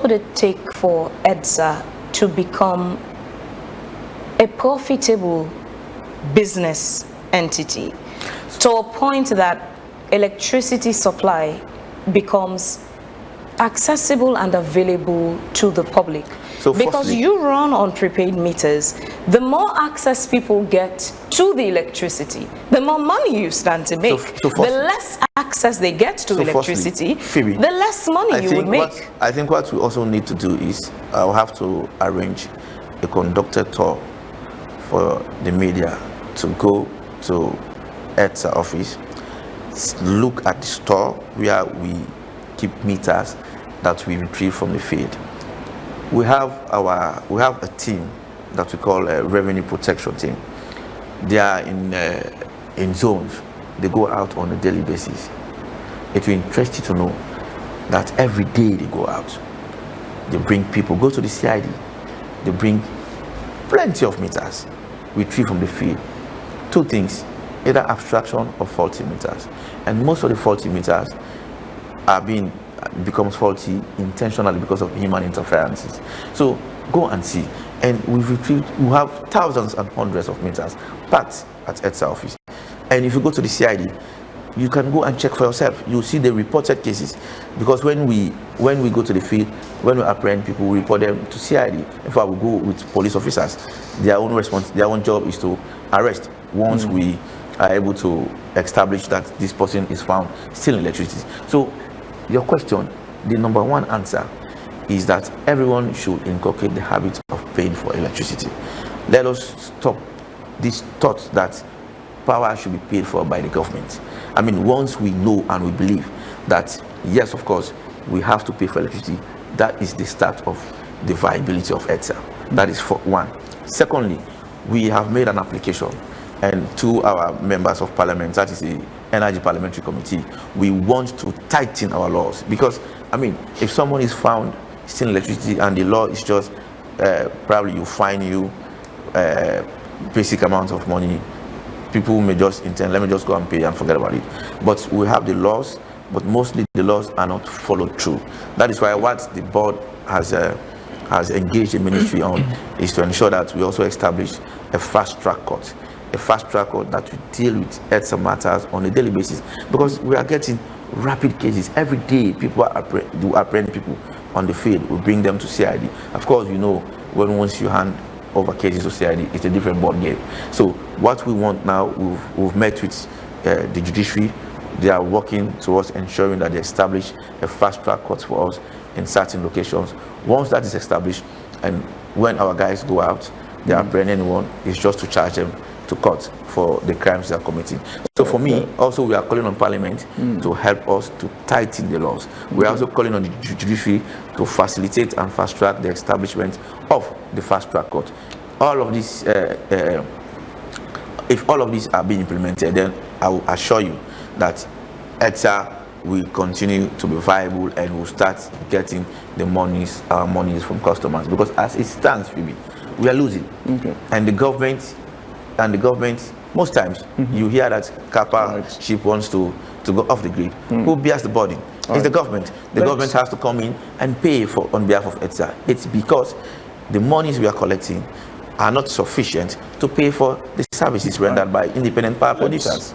would it take for EDSA to become a profitable business entity to a point that electricity supply becomes accessible and available to the public? So because you run on prepaid meters, the more access people get to the electricity, the more money you stand to make. The less access they get to electricity, Phoebe, the less money you would make. I think what we also need to do is I'll have to arrange a conducted tour for the media to go to EDSA office, look at the store where we keep meters that we retrieve from the field. We have a team that we call a revenue protection team. They are in zones. They go out on a daily basis. It will interest you to know that every day they go out. They bring people, go to the CID. They bring plenty of meters, retrieve from the field. Two things, either abstraction or faulty meters. And most of the faulty meters becomes faulty intentionally because of human interferences. So go and see. And we have thousands and hundreds of meters packed at EDSA office. And if you go to the CID, you can go and check for yourself. You see the reported cases, because when we go to the field, when we apprehend people, we report them to CID. In fact, we go with police officers. Their own job is to arrest once we are able to establish that this person is found stealing electricity. So your question, the number one answer is that everyone should inculcate the habit of paying for electricity. Let us stop this thought that power should be paid for by the government. I mean, once we know and we believe that, yes, of course, we have to pay for electricity, that is the start of the viability of EDSA. That is for one. Secondly, we have made an application, and to our members of parliament, that is the Energy Parliamentary Committee, we want to tighten our laws. Because, I mean, if someone is found stealing electricity and the law is just probably you fine you basic amount of money, people may just intend, let me just go and pay and forget about it. But we have the laws, but mostly the laws are not followed through. That is why what the board has engaged the ministry on is to ensure that we also establish a fast-track court. A fast-track court that will deal with EDSA matters on a daily basis, because we are getting rapid cases. Every day people apprehend people on the field, we bring them to CID. Of course, you know, once you hand over cases to CID, it's a different ball game. So what we want now, we've met with the judiciary. They are working towards ensuring that they establish a fast-track court for us in certain locations. Once that is established, and when our guys go out, they apprehend anyone, it's just to charge them to court for the crimes they are committing. So for me, also we are calling on Parliament to help us to tighten the laws. We are also calling on the judiciary to facilitate and fast-track the establishment of the fast-track court. All of this, if all of these are being implemented, then I will assure you that EDSA will continue to be viable and will start getting the monies, our monies from customers. Because as it stands, we are losing. And the government, most times you hear that Kappa ship wants to go off the grid. Who bears the burden? It's the government. The government has to come in and pay for on behalf of EDSA. It's because the monies we are collecting are not sufficient to pay for the services rendered by independent power producers.